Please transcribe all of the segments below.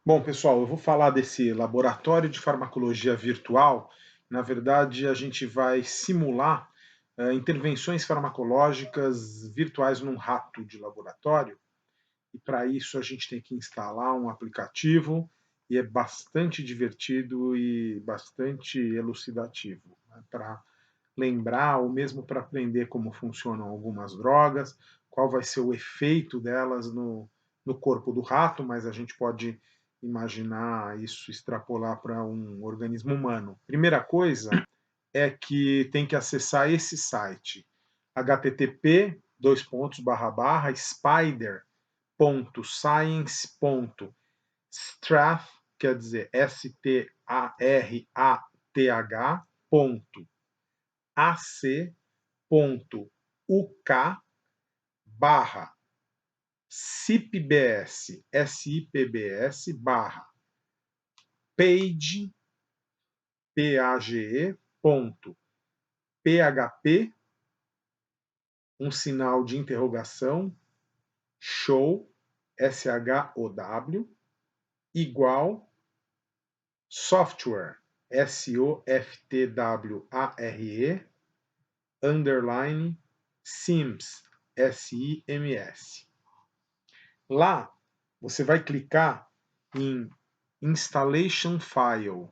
Bom, pessoal, eu vou falar desse laboratório de farmacologia virtual. Na verdade, a gente vai simular intervenções farmacológicas virtuais num rato de laboratório. E para isso a gente tem que instalar um aplicativo e é bastante divertido e bastante elucidativo, né, para lembrar ou mesmo para aprender como funcionam algumas drogas, qual vai ser o efeito delas no corpo do rato, mas a gente pode imaginar isso extrapolar para um organismo humano. Primeira coisa é que tem que acessar esse site, http spider.science.strath, quer dizer strath.ac.uk SIPBS page, PAGE, ponto, PHP, um sinal de interrogação, show, SHOW, igual, software, SOFTWARE, underline, SIMS, SIMS. Lá, você vai clicar em Installation File.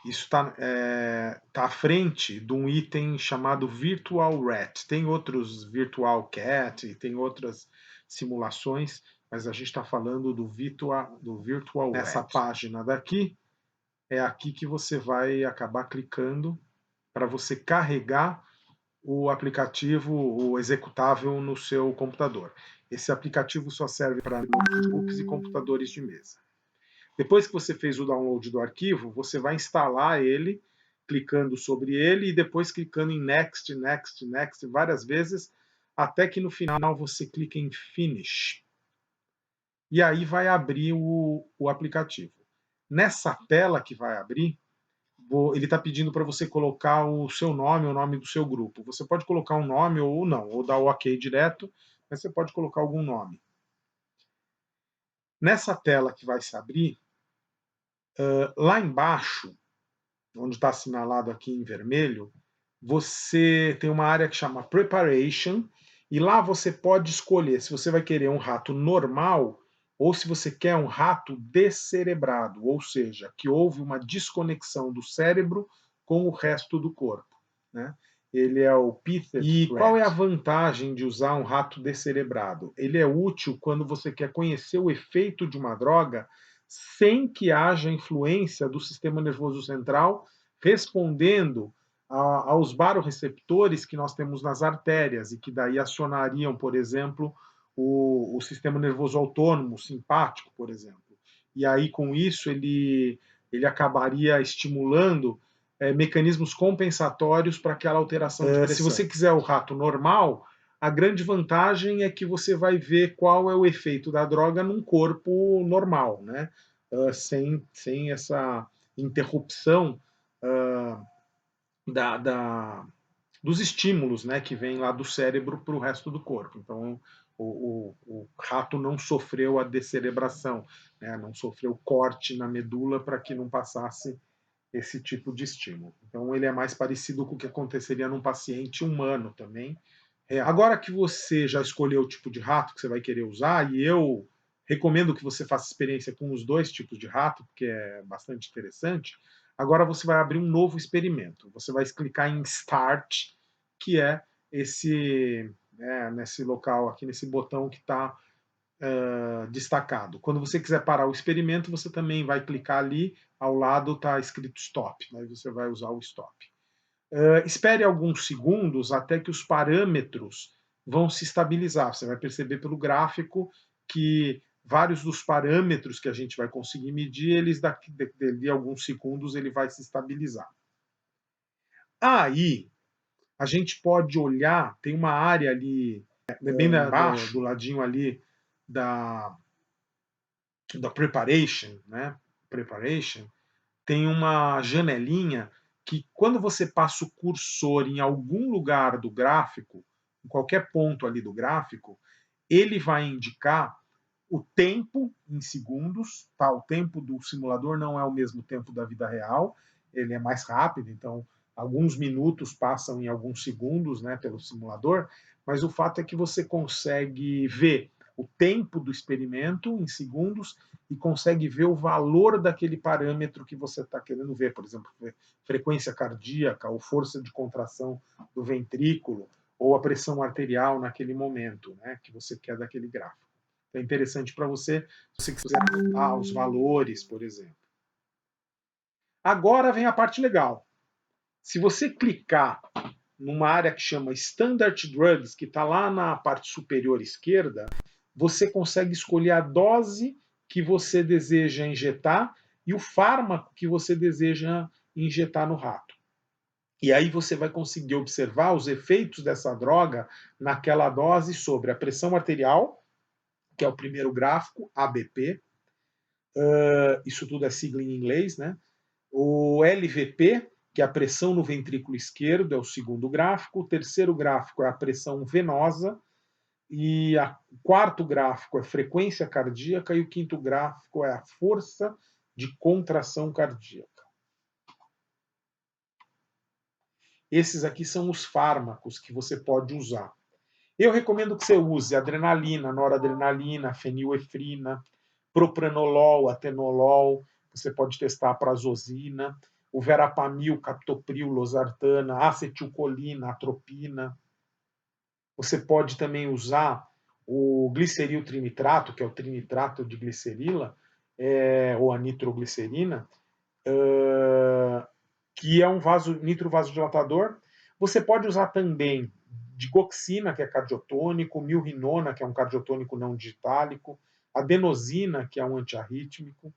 Isso está tá à frente de um item chamado Virtual Rat. Tem outros Virtual Cat e tem outras simulações, mas a gente está falando do Virtual Rat. Nessa página daqui, é aqui que você vai acabar clicando para você carregar o aplicativo, o executável no seu computador. Esse aplicativo só serve para notebooks e computadores de mesa. Depois que você fez o download do arquivo, você vai instalar ele, clicando sobre ele e depois clicando em Next, Next, Next várias vezes, até que no final você clica em Finish. E aí vai abrir o aplicativo. Nessa tela que vai abrir, ele está pedindo para você colocar o seu nome, o nome do seu grupo. Você pode colocar um nome ou não, ou dar o OK direto, mas você pode colocar algum nome. Nessa tela que vai se abrir, lá embaixo, onde está assinalado aqui em vermelho, você tem uma área que chama Preparation, e lá você pode escolher se você vai querer um rato normal ou se você quer um rato descerebrado, ou seja, que houve uma desconexão do cérebro com o resto do corpo, né? Ele é o Pithed. E qual é a vantagem de usar um rato descerebrado? Ele é útil quando você quer conhecer o efeito de uma droga sem que haja influência do sistema nervoso central respondendo aos baroreceptores que nós temos nas artérias e que daí acionariam, por exemplo, o sistema nervoso autônomo, simpático, por exemplo. E aí, com isso, ele acabaria estimulando mecanismos compensatórios para aquela alteração de pressão. Se você quiser o rato normal, a grande vantagem é que você vai ver qual é o efeito da droga num corpo normal, né? Sem essa interrupção uh, dos estímulos, né, que vêm lá do cérebro para o resto do corpo. Então, o rato não sofreu a descerebração, né, não sofreu corte na medula para que não passasse esse tipo de estímulo. Então, ele é mais parecido com o que aconteceria num paciente humano também. Agora que você já escolheu o tipo de rato que você vai querer usar, e eu recomendo que você faça experiência com os dois tipos de rato, porque é bastante interessante, agora você vai abrir um novo experimento. Você vai clicar em Start, que é nesse local aqui, nesse botão que está destacado. Quando você quiser parar o experimento, você também vai clicar ali, ao lado está escrito Stop, né? Você vai usar o Stop. Espere alguns segundos até que os parâmetros vão se estabilizar. Você vai perceber pelo gráfico que vários dos parâmetros que a gente vai conseguir medir, eles daqui de alguns segundos ele vai se estabilizar. Aí a gente pode olhar, tem uma área ali, bem embaixo, do ladinho ali da preparation, né? Preparation, tem uma janelinha que quando você passa o cursor em algum lugar do gráfico, em qualquer ponto ali do gráfico, ele vai indicar o tempo em segundos, tá? O tempo do simulador não é o mesmo tempo da vida real, ele é mais rápido, então alguns minutos passam em alguns segundos, né, pelo simulador, mas o fato é que você consegue ver o tempo do experimento em segundos e consegue ver o valor daquele parâmetro que você está querendo ver, por exemplo, frequência cardíaca ou força de contração do ventrículo ou a pressão arterial naquele momento, né, que você quer daquele gráfico. É interessante para você, se você quiser anotar os valores, por exemplo. Agora vem a parte legal. Se você clicar numa área que chama Standard Drugs, que está lá na parte superior esquerda, você consegue escolher a dose que você deseja injetar e o fármaco que você deseja injetar no rato. E aí você vai conseguir observar os efeitos dessa droga naquela dose sobre a pressão arterial, que é o primeiro gráfico, ABP. Isso tudo é sigla em inglês, né? O LVP, que é a pressão no ventrículo esquerdo, é o segundo gráfico. O terceiro gráfico é a pressão venosa. E o quarto gráfico é frequência cardíaca. E o quinto gráfico é a força de contração cardíaca. Esses aqui são os fármacos que você pode usar. Eu recomendo que você use adrenalina, noradrenalina, fenilefrina, propranolol, atenolol, você pode testar prazosina, o verapamil, captopril, losartana, acetilcolina, atropina. Você pode também usar o gliceril trinitrato, que é o trinitrato de glicerila, ou a nitroglicerina, que é um nitrovasodilatador. Você pode usar também digoxina, que é cardiotônico, milrinona, que é um cardiotônico não digitálico, adenosina, que é um antiarrítmico,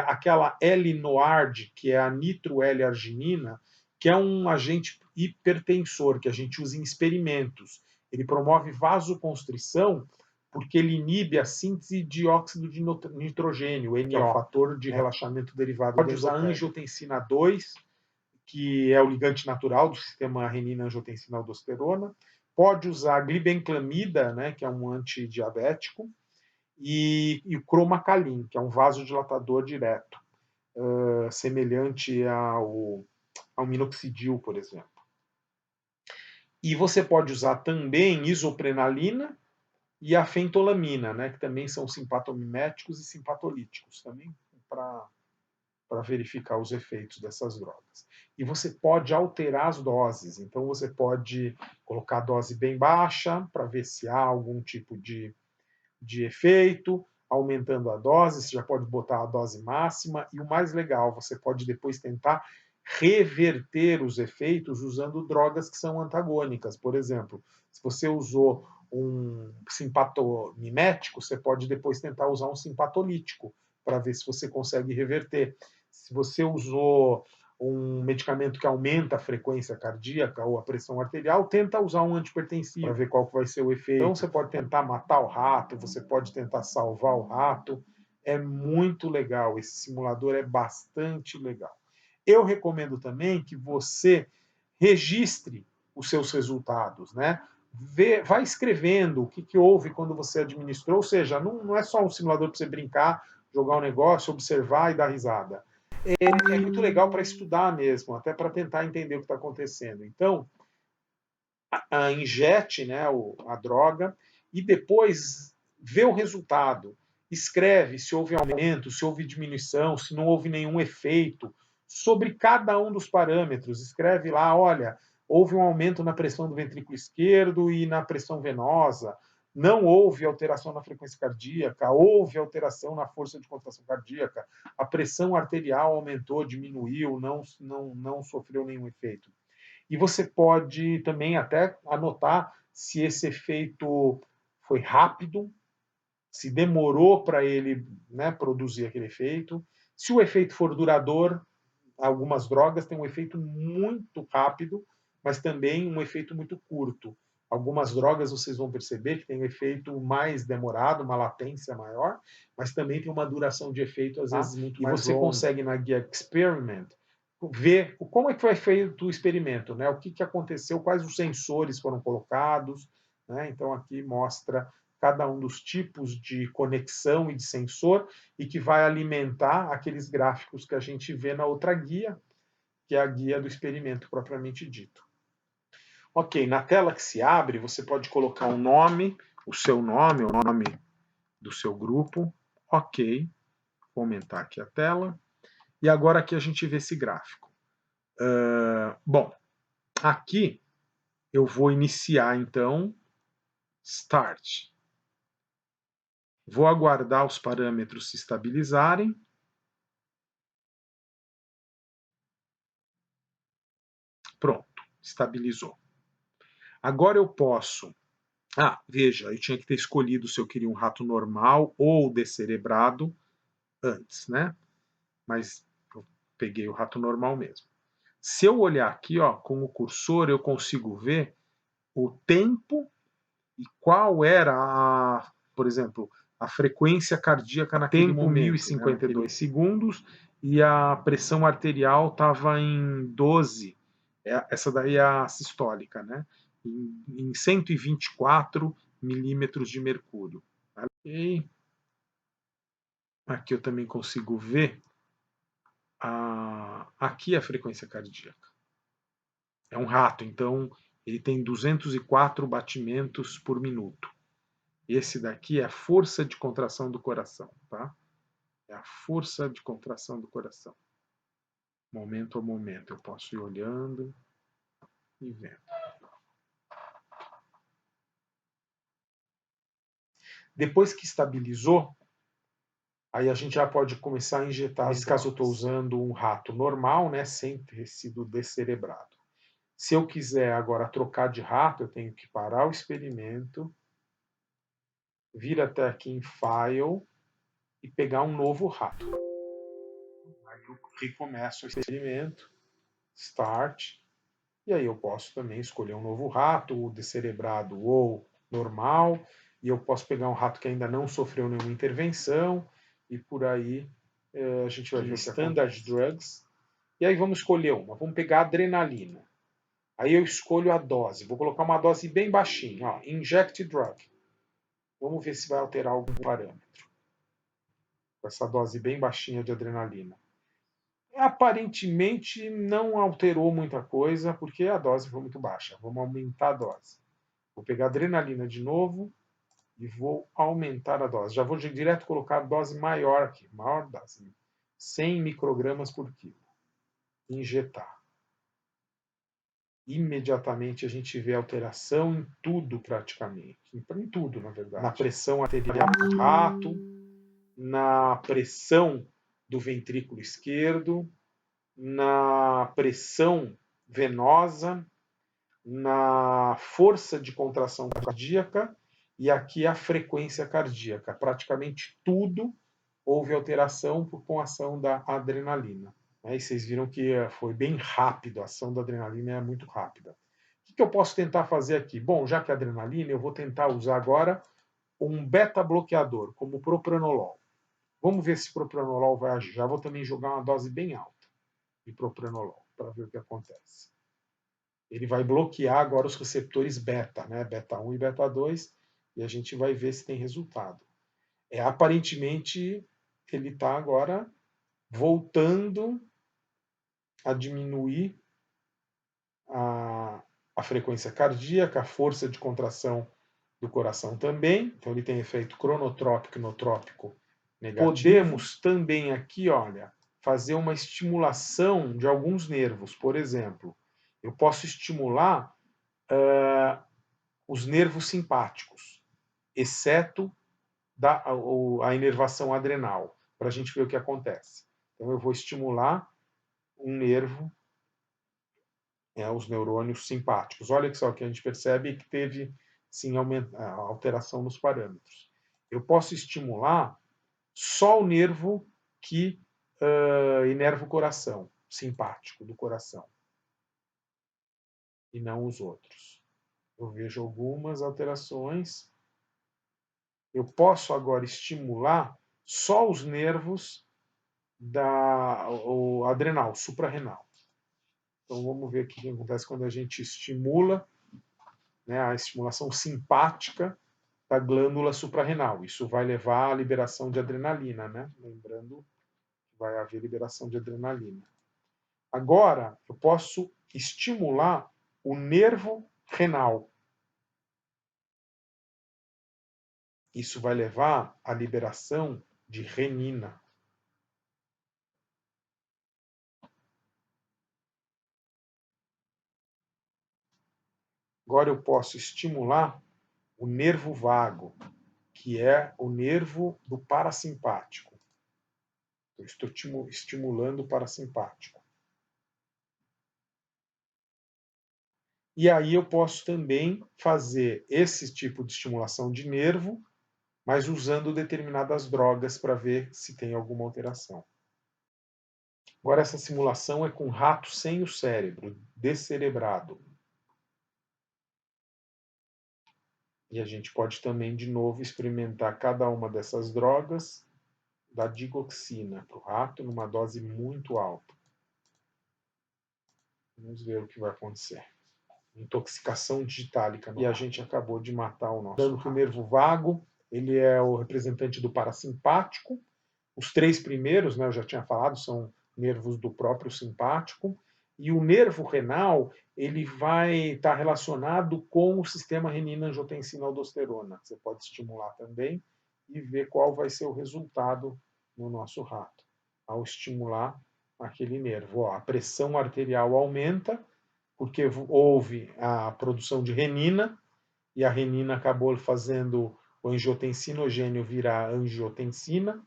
aquela L-NOARD, que é a nitro-L-arginina, que é um agente hipertensor que a gente usa em experimentos. Ele promove vasoconstrição porque ele inibe a síntese de dióxido de nitrogênio, NO, que é o fator de relaxamento derivado. Pode usar angiotensina 2, que é o ligante natural do sistema renina-angiotensina-aldosterona. Pode usar glibenclamida, né, que é um antidiabético, e o cromacalin, que é um vasodilatador direto, semelhante ao minoxidil, por exemplo. E você pode usar também isoprenalina e a fentolamina, né, que também são simpatomiméticos e simpatolíticos, também para verificar os efeitos dessas drogas. E você pode alterar as doses, então você pode colocar a dose bem baixa para ver se há algum tipo de efeito, aumentando a dose, você já pode botar a dose máxima, e o mais legal, você pode depois tentar reverter os efeitos usando drogas que são antagônicas. Por exemplo, se você usou um simpatomimético, você pode depois tentar usar um simpatolítico para ver se você consegue reverter. Se você usou um medicamento que aumenta a frequência cardíaca ou a pressão arterial, tenta usar um antipertensivo para ver qual que vai ser o efeito. Então você pode tentar matar o rato, você pode tentar salvar o rato. É muito legal, esse simulador é bastante legal. Eu recomendo também que você registre os seus resultados, né? Vai escrevendo o que houve quando você administrou, ou seja, não é só um simulador para você brincar, jogar um negócio, observar e dar risada. É muito legal para estudar mesmo, até para tentar entender o que está acontecendo. Então, injete, né, a droga e depois vê o resultado. Escreve se houve aumento, se houve diminuição, se não houve nenhum efeito sobre cada um dos parâmetros. Escreve lá, olha, houve um aumento na pressão do ventrículo esquerdo e na pressão venosa, não houve alteração na frequência cardíaca, houve alteração na força de contração cardíaca, a pressão arterial aumentou, diminuiu, não sofreu nenhum efeito. E você pode também até anotar se esse efeito foi rápido, se demorou para ele, né, produzir aquele efeito, se o efeito for duradouro. Algumas drogas têm um efeito muito rápido, mas também um efeito muito curto. Algumas drogas vocês vão perceber que tem um efeito mais demorado, uma latência maior, mas também tem uma duração de efeito às vezes muito mais longa. E você consegue na guia Experiment ver como é que foi feito o experimento, né? O que aconteceu, quais os sensores foram colocados, né? Então aqui mostra cada um dos tipos de conexão e de sensor, e que vai alimentar aqueles gráficos que a gente vê na outra guia, que é a guia do experimento propriamente dito. Ok, na tela que se abre, você pode colocar um nome, o seu nome, o nome do seu grupo. Ok, vou aumentar aqui a tela. E agora aqui a gente vê esse gráfico. Bom, aqui eu vou iniciar então Start. Vou aguardar os parâmetros se estabilizarem. Pronto, estabilizou. Agora eu posso... veja, eu tinha que ter escolhido se eu queria um rato normal ou descerebrado antes, né? Mas eu peguei o rato normal mesmo. Se eu olhar aqui, ó, com o cursor, eu consigo ver o tempo e qual era, por exemplo, a frequência cardíaca naquele momento. 1052 segundos e a pressão arterial estava em 12. Essa daí é a sistólica, né? Em 124 milímetros de mercúrio. E aqui eu também consigo ver aqui a frequência cardíaca. É um rato, então ele tem 204 batimentos por minuto. Esse daqui é a força de contração do coração, tá? É a força de contração do coração. Momento a momento, eu posso ir olhando e vendo. Depois que estabilizou, aí a gente já pode começar a injetar. Nesse caso eu estou usando um rato normal, né, sem ter sido descerebrado. Se eu quiser agora trocar de rato, eu tenho que parar o experimento, vir até aqui em File e pegar um novo rato. Aí eu recomeço o experimento, Start, e aí eu posso também escolher um novo rato, descerebrado ou normal, e eu posso pegar um rato que ainda não sofreu nenhuma intervenção, e por aí a gente vai ver Standard Drugs. E aí vamos escolher uma, vamos pegar adrenalina. Aí eu escolho a dose, vou colocar uma dose bem baixinha, ó, Inject Drug. Vamos ver se vai alterar algum parâmetro. Com essa dose bem baixinha de adrenalina. Aparentemente não alterou muita coisa, porque a dose foi muito baixa. Vamos aumentar a dose. Vou pegar a adrenalina de novo e vou aumentar a dose. Já vou direto colocar a dose maior aqui, maior dose, 100 microgramas por quilo. Injetar. Imediatamente a gente vê alteração em tudo praticamente. Em tudo, na verdade. Na pressão arterial do rato, na pressão do ventrículo esquerdo, na pressão venosa, na força de contração cardíaca e aqui a frequência cardíaca. Praticamente tudo houve alteração com a ação da adrenalina. E vocês viram que foi bem rápido, a ação da adrenalina é muito rápida. O que eu posso tentar fazer aqui? Bom, já que é adrenalina, eu vou tentar usar agora um beta-bloqueador, como o propranolol. Vamos ver se o propranolol vai agir. Já vou também jogar uma dose bem alta de propranolol, para ver o que acontece. Ele vai bloquear agora os receptores beta, né? Beta 1 e beta 2, e a gente vai ver se tem resultado. Aparentemente, ele está agora voltando a diminuir a frequência cardíaca, a força de contração do coração também. Então, ele tem efeito cronotrópico e inotrópico negativo. Podemos também aqui, olha, fazer uma estimulação de alguns nervos. Por exemplo, eu posso estimular os nervos simpáticos, exceto a inervação adrenal, para a gente ver o que acontece. Então, eu vou estimular um nervo, os neurônios simpáticos. Olha só que a gente percebe que teve, sim, alteração nos parâmetros. Eu posso estimular só o nervo que inerva o coração, simpático do coração, e não os outros. Eu vejo algumas alterações. Eu posso agora estimular só os nervos o adrenal, suprarrenal. Então vamos ver aqui o que acontece quando a gente estimula, né, a estimulação simpática da glândula suprarrenal. Isso vai levar à liberação de adrenalina, né? Lembrando que vai haver liberação de adrenalina. Agora, eu posso estimular o nervo renal. Isso vai levar à liberação de renina. Agora eu posso estimular o nervo vago, que é o nervo do parasimpático. Eu estou estimulando o parasimpático. E aí eu posso também fazer esse tipo de estimulação de nervo, mas usando determinadas drogas para ver se tem alguma alteração. Agora essa simulação é com rato sem o cérebro, descerebrado. E a gente pode também, de novo, experimentar cada uma dessas drogas da digoxina para o rato numa dose muito alta. Vamos ver o que vai acontecer. Intoxicação digitálica. E a gente acabou de matar o nosso rato. O nervo vago, ele é o representante do parasimpático. Os três primeiros, né, eu já tinha falado, são nervos do próprio simpático. E o nervo renal, ele vai estar relacionado com o sistema renina-angiotensina-aldosterona. Você pode estimular também e ver qual vai ser o resultado no nosso rato ao estimular aquele nervo. Ó, a pressão arterial aumenta porque houve a produção de renina e a renina acabou fazendo o angiotensinogênio virar angiotensina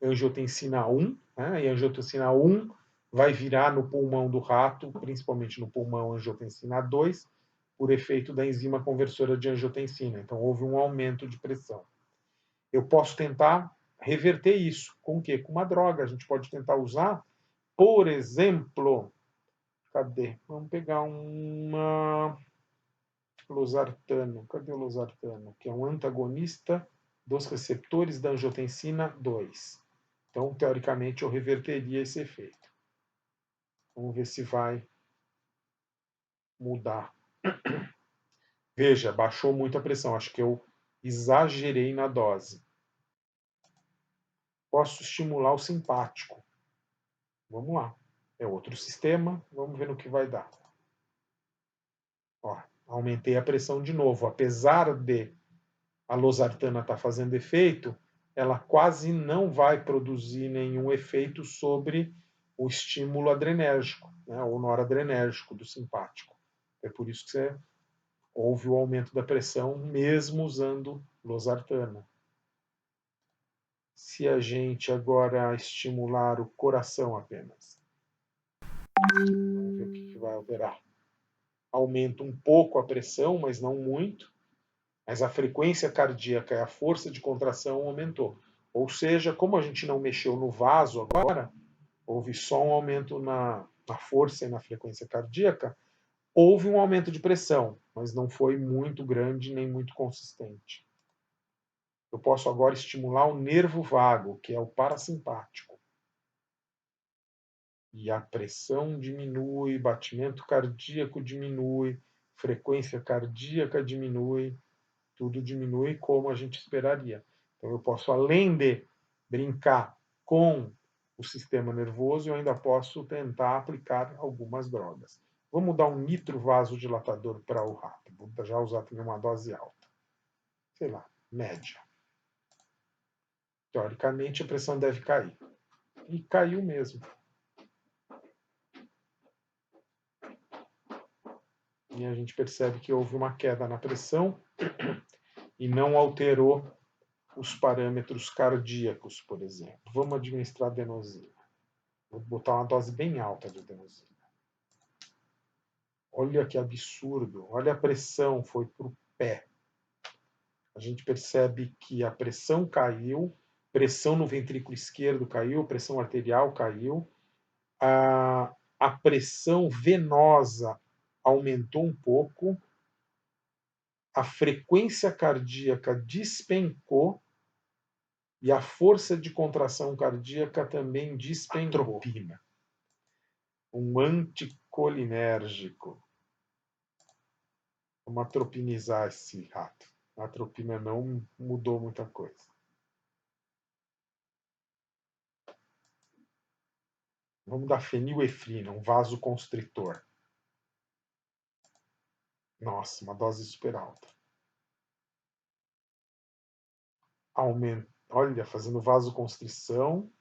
1, né? E a angiotensina 1 vai virar no pulmão do rato, principalmente no pulmão angiotensina 2, por efeito da enzima conversora de angiotensina. Então houve um aumento de pressão. Eu posso tentar reverter isso. Com o quê? Com uma droga. A gente pode tentar usar, por exemplo, cadê? Vamos pegar uma losartano. Cadê o losartano? Que é um antagonista dos receptores da angiotensina 2. Então, teoricamente, eu reverteria esse efeito. Vamos ver se vai mudar. Veja, baixou muito a pressão. Acho que eu exagerei na dose. Posso estimular o simpático. Vamos lá. É outro sistema. Vamos ver no que vai dar. Ó, aumentei a pressão de novo. Apesar de a losartana estar fazendo efeito, ela quase não vai produzir nenhum efeito sobre o estímulo adrenérgico, né, ou noradrenérgico do simpático. É por isso que houve o aumento da pressão, mesmo usando losartana. Se a gente agora estimular o coração apenas, vamos ver o que vai alterar. Aumenta um pouco a pressão, mas não muito. Mas a frequência cardíaca e a força de contração aumentou. Ou seja, como a gente não mexeu no vaso agora, houve só um aumento na força e na frequência cardíaca, houve um aumento de pressão, mas não foi muito grande nem muito consistente. Eu posso agora estimular o nervo vago, que é o parasimpático. E a pressão diminui, batimento cardíaco diminui, frequência cardíaca diminui, tudo diminui como a gente esperaria. Então eu posso, além de brincar com o sistema nervoso, eu ainda posso tentar aplicar algumas drogas. Vamos dar um nitrovasodilatador para o rato. Vou já usar também uma dose alta. Sei lá, média. Teoricamente a pressão deve cair. E caiu mesmo. E a gente percebe que houve uma queda na pressão e não alterou os parâmetros cardíacos, por exemplo. Vamos administrar adenosina. Vou botar uma dose bem alta de adenosina. Olha que absurdo. Olha a pressão, foi para o pé. A gente percebe que a pressão caiu, pressão no ventrículo esquerdo caiu, pressão arterial caiu, a pressão venosa aumentou um pouco, a frequência cardíaca despencou e a força de contração cardíaca também despencou. Atropina. Um anticolinérgico. Vamos atropinizar esse rato. A atropina não mudou muita coisa. Vamos dar fenilefrina, um vasoconstritor. Nossa, uma dose super alta. Olha, fazendo vasoconstrição,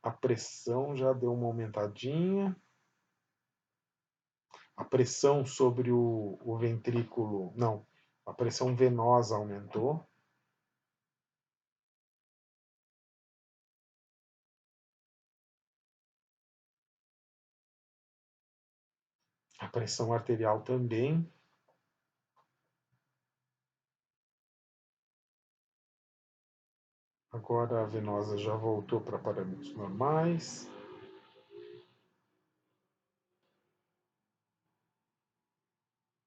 a pressão já deu uma aumentadinha. A pressão sobre o ventrículo, não, a pressão venosa aumentou. A pressão arterial também. Agora a venosa já voltou para parâmetros normais.